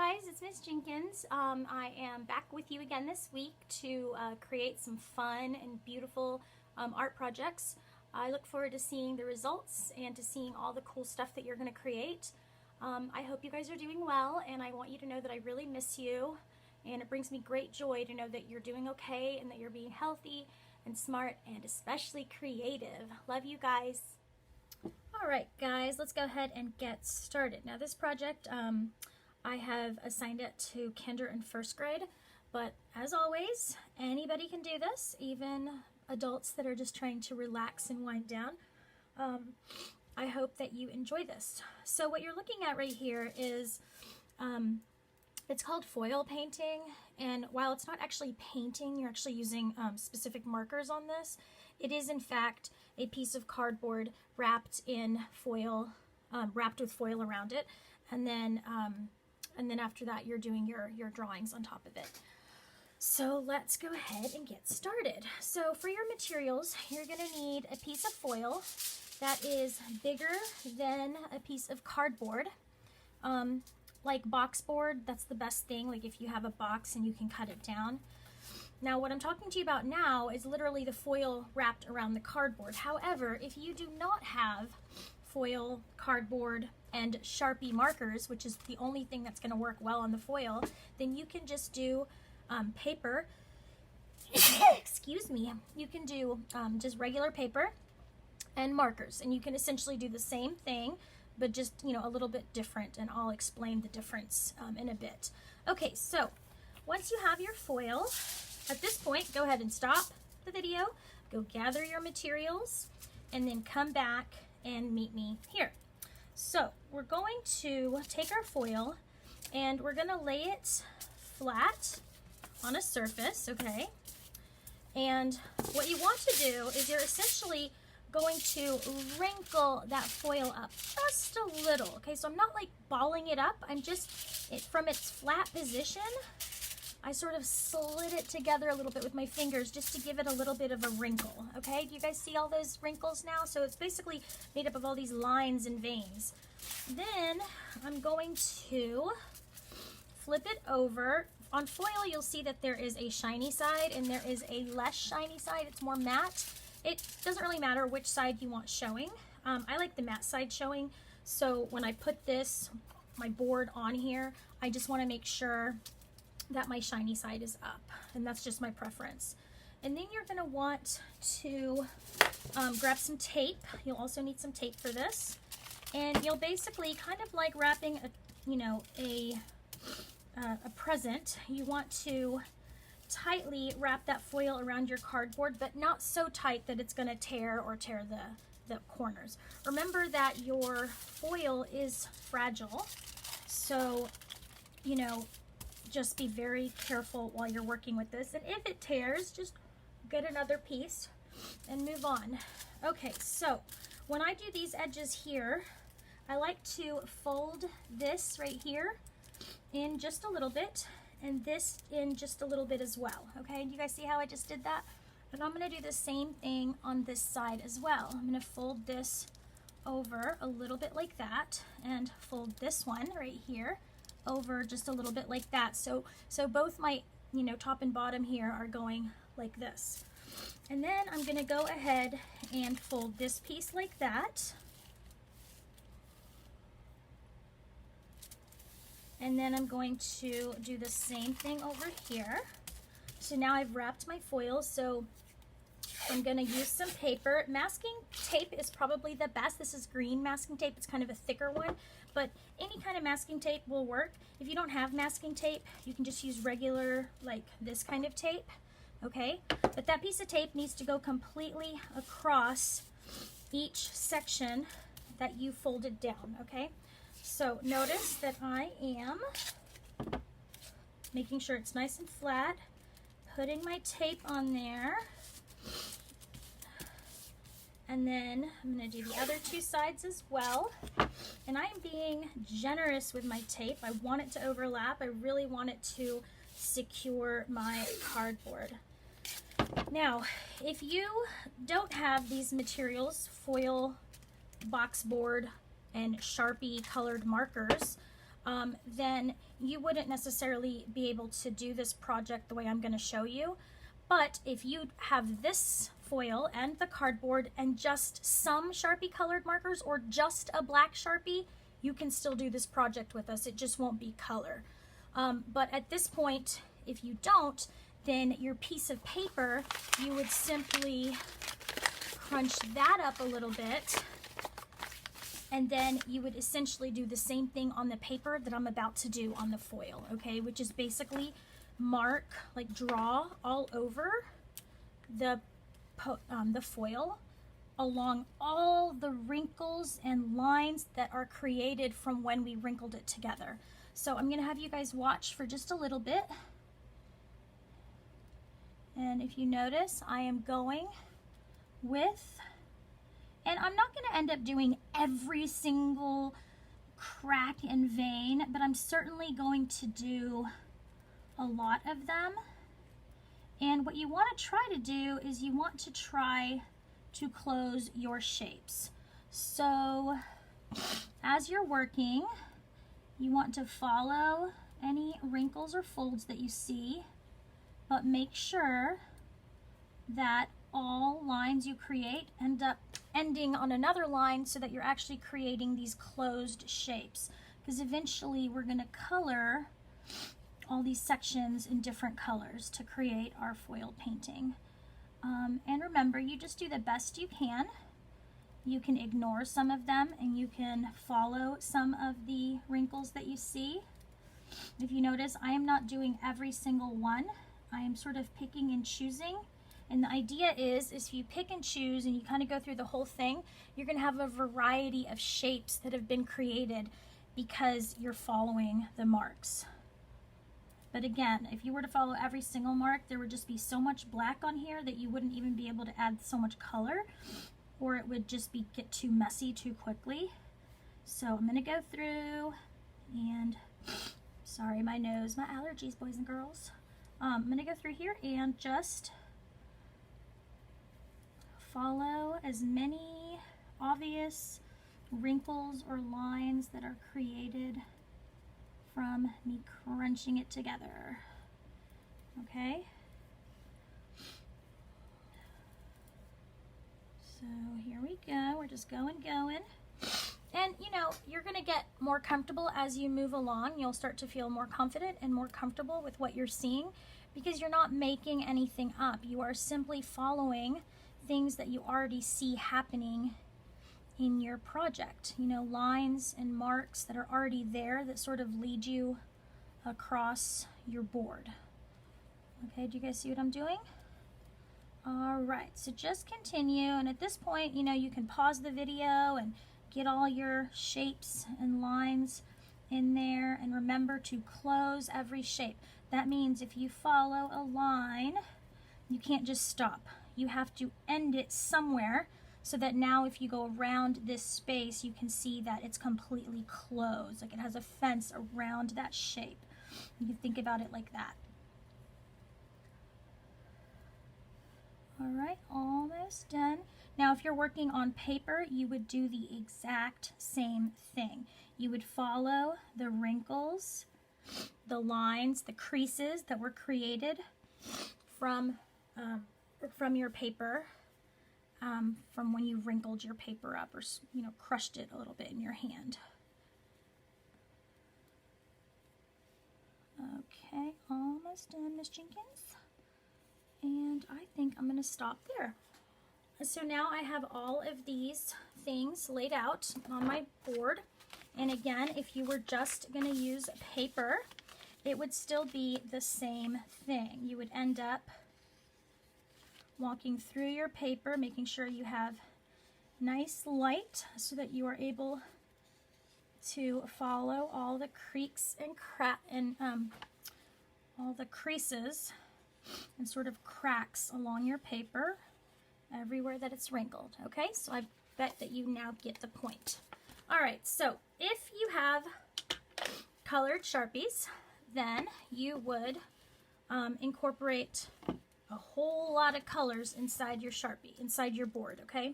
guys, it's Miss Jenkins. I am back with you again this week to create some fun and beautiful art projects. I look forward to seeing the results and to seeing all the cool stuff that you're going to create. I hope you guys are doing well, and I want you to know that I really miss you, and it brings me great joy to know that you're doing okay and that you're being healthy and smart and especially creative. Love you guys. Alright guys, let's go ahead and get started. Now this project, I have assigned it to kinder and first grade, but as always, anybody can do this, even adults that are just trying to relax and wind down. I hope that you enjoy this. So what you're looking at right here is, it's called foil painting, and while it's not actually painting, you're actually using specific markers on this. It is in fact a piece of cardboard wrapped in foil, wrapped with foil around it, and then after that you're doing your drawings on top of it. So let's go ahead and get started. So for your materials, you're going to need a piece of foil that is bigger than a piece of cardboard. Like box board, that's the best thing, like if you have a box and you can cut it down. Now what I'm talking to you about now is literally the foil wrapped around the cardboard. However, if you do not have foil, cardboard, and Sharpie markers, which is the only thing that's going to work well on the foil, then you can just do paper. Excuse me. You can do just regular paper and markers, and you can essentially do the same thing, but just, you know, a little bit different, and I'll explain the difference in a bit. Okay, so once you have your foil, at this point, go ahead and stop the video, go gather your materials, and then come back and meet me here. So we're going to take our foil and we're going to lay it flat on a surface, okay? And what you want to do is you're essentially going to wrinkle that foil up just a little, okay? So I'm not like balling it up, I'm just, from its flat position, I sort of slid it together a little bit with my fingers just to give it a little bit of a wrinkle, okay? Do you guys see all those wrinkles now? So it's basically made up of all these lines and veins. Then I'm going to flip it over. On foil, you'll see that there is a shiny side and there is a less shiny side. It's more matte. It doesn't really matter which side you want showing. I like the matte side showing, so when I put this, my board on here, I just want to make sure that my shiny side is up, and that's just my preference. And then you're going to want to grab some tape. You'll also need some tape for this, and you'll basically kind of like wrapping a present. You want to tightly wrap that foil around your cardboard, but not so tight that it's going to tear the corners. Remember that your foil is fragile, so just be very careful while you're working with this, and if it tears, just get another piece and move on. Okay, so when I do these edges here, I like to fold this right here in just a little bit, and this in just a little bit as well, okay? Do you guys see how I just did that? And I'm going to do the same thing on this side as well. I'm going to fold this over a little bit like that, and fold this one right here over just a little bit like that. So both my top and bottom here are going like this. And then I'm going to go ahead and fold this piece like that. And then I'm going to do the same thing over here. So now I've wrapped my foil, so I'm going to use some paper. Masking tape is probably the best. This is green masking tape. It's kind of a thicker one, but any kind of masking tape will work. If you don't have masking tape, you can just use regular, like this kind of tape, okay? But that piece of tape needs to go completely across each section that you folded down, okay? So notice that I am making sure it's nice and flat, putting my tape on there, and then I'm going to do the other two sides as well. And I'm being generous with my tape. I want it to overlap. I really want it to secure my cardboard. Now, if you don't have these materials, foil, box board, and Sharpie colored markers, then you wouldn't necessarily be able to do this project the way I'm going to show you. But if you have this foil and the cardboard and just some Sharpie colored markers or just a black Sharpie, you can still do this project with us. It just won't be color. But at this point, if you don't, then your piece of paper, you would simply crunch that up a little bit, and then you would essentially do the same thing on the paper that I'm about to do on the foil, okay? Which is basically mark, like draw all over the foil along all the wrinkles and lines that are created from when we wrinkled it together. So I'm gonna have you guys watch for just a little bit. And if you notice, I am going with, and I'm not gonna end up doing every single crack and vein, but I'm certainly going to do a lot of them. And what you want to try to do is you want to try to close your shapes. So as you're working, you want to follow any wrinkles or folds that you see, but make sure that all lines you create end up ending on another line so that you're actually creating these closed shapes. Because eventually we're going to color all these sections in different colors to create our foil painting. And remember, you just do the best you can. You can ignore some of them and you can follow some of the wrinkles that you see. If you notice, I am not doing every single one. I am sort of picking and choosing. And the idea is if you pick and choose and you kind of go through the whole thing, you're going to have a variety of shapes that have been created because you're following the marks. But again, if you were to follow every single mark, there would just be so much black on here that you wouldn't even be able to add so much color, or it would just get too messy too quickly. So I'm going to go through and, sorry, my nose, my allergies, boys and girls. I'm going to go through here and just follow as many obvious wrinkles or lines that are created from me crunching it together. Okay? So here we go. We're just going. And you know, you're going to get more comfortable as you move along. You'll start to feel more confident and more comfortable with what you're seeing because you're not making anything up. You are simply following things that you already see happening in your project. You know, lines and marks that are already there that sort of lead you across your board. Okay, do you guys see what I'm doing? All right, so just continue. And at this point, you know, you can pause the video and get all your shapes and lines in there, and remember to close every shape. That means if you follow a line, you can't just stop. You have to end it somewhere so that now if you go around this space, you can see that it's completely closed, like it has a fence around that shape. You can think about it like that. All right, almost done. Now, if you're working on paper, you would do the exact same thing. You would follow the wrinkles, the lines, the creases that were created from your paper, from when you wrinkled your paper up or, you know, crushed it a little bit in your hand. Okay, almost done, Miss Jenkins. And I think I'm going to stop there. So now I have all of these things laid out on my board. And again, if you were just going to use paper, it would still be the same thing. You would end up walking through your paper, making sure you have nice light so that you are able to follow all the creaks and all the creases and sort of cracks along your paper everywhere that it's wrinkled. Okay, so I bet that you now get the point. All right, so if you have colored Sharpies, then you would incorporate a whole lot of colors inside your Sharpie, inside your board, okay?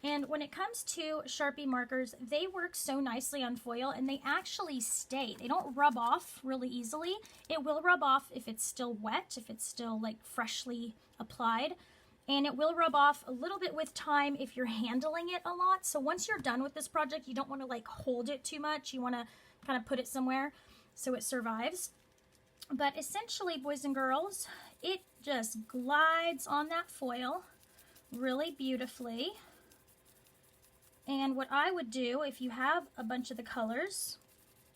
And when it comes to Sharpie markers, they work so nicely on foil and they actually stay. They don't rub off really easily. It will rub off if it's still wet, if it's still like freshly applied. And it will rub off a little bit with time if you're handling it a lot. So once you're done with this project, you don't want to like hold it too much. You want to kind of put it somewhere so it survives. But essentially, boys and girls, it just glides on that foil really beautifully. And what I would do, if you have a bunch of the colors,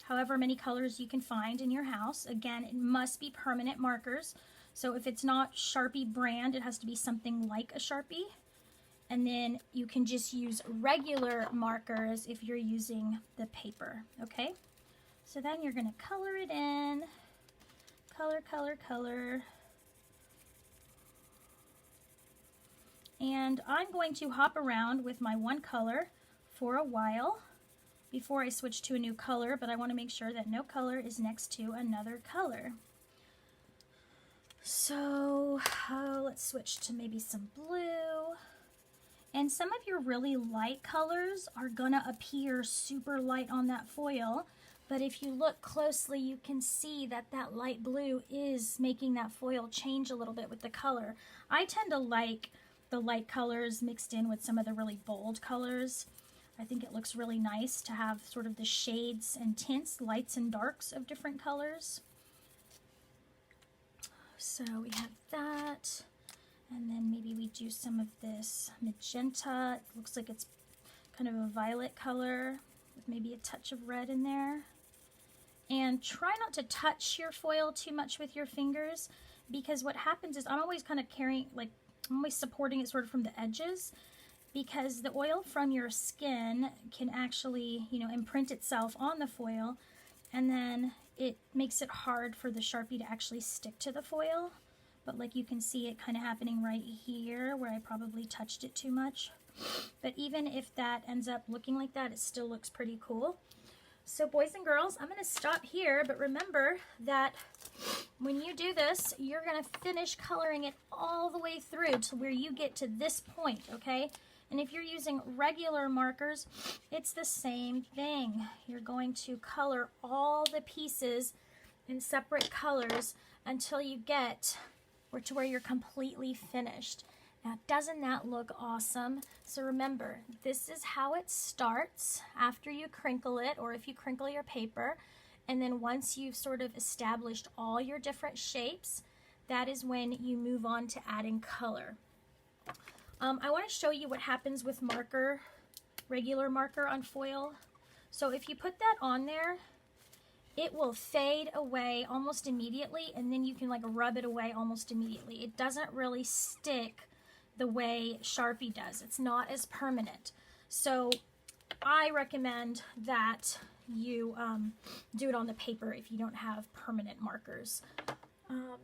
however many colors you can find in your house, again, it must be permanent markers. So if it's not Sharpie brand, it has to be something like a Sharpie. And then you can just use regular markers if you're using the paper, okay? So then you're gonna color it in, color, color, color. And I'm going to hop around with my one color for a while before I switch to a new color, but I want to make sure that no color is next to another color. So let's switch to maybe some blue. And some of your really light colors are gonna appear super light on that foil, but if you look closely, you can see that that light blue is making that foil change a little bit with the color. I tend to like the light colors mixed in with some of the really bold colors. I think it looks really nice to have sort of the shades and tints, lights and darks of different colors. So we have that, and then maybe we do some of this magenta. It looks like it's kind of a violet color with maybe a touch of red in there. And try not to touch your foil too much with your fingers, because what happens is I'm always kind of carrying, like, I'm always supporting it sort of from the edges, because the oil from your skin can actually, you know, imprint itself on the foil, and then it makes it hard for the Sharpie to actually stick to the foil. But like you can see it kind of happening right here where I probably touched it too much. But even if that ends up looking like that, it still looks pretty cool. So boys and girls, I'm going to stop here, but remember that when you do this, you're going to finish coloring it all the way through to where you get to this point, okay? And if you're using regular markers, it's the same thing. You're going to color all the pieces in separate colors until you get to where you're completely finished. Now, doesn't that look awesome? So remember, this is how it starts after you crinkle it, or if you crinkle your paper. And then once you've sort of established all your different shapes, that is when you move on to adding color. I want to show you what happens with marker, regular marker on foil. So if you put that on there, it will fade away almost immediately, and then you can like rub it away almost immediately. It doesn't really stick the way Sharpie does. It's not as permanent. So I recommend that you do it on the paper if you don't have permanent markers.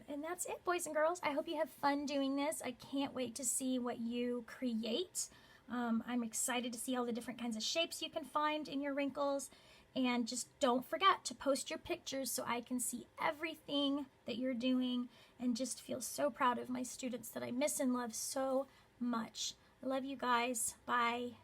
And that's it, boys and girls. I hope you have fun doing this. I can't wait to see what you create. I'm excited to see all the different kinds of shapes you can find in your wrinkles. And just don't forget to post your pictures so I can see everything that you're doing and just feel so proud of my students that I miss and love so much. I love you guys. Bye.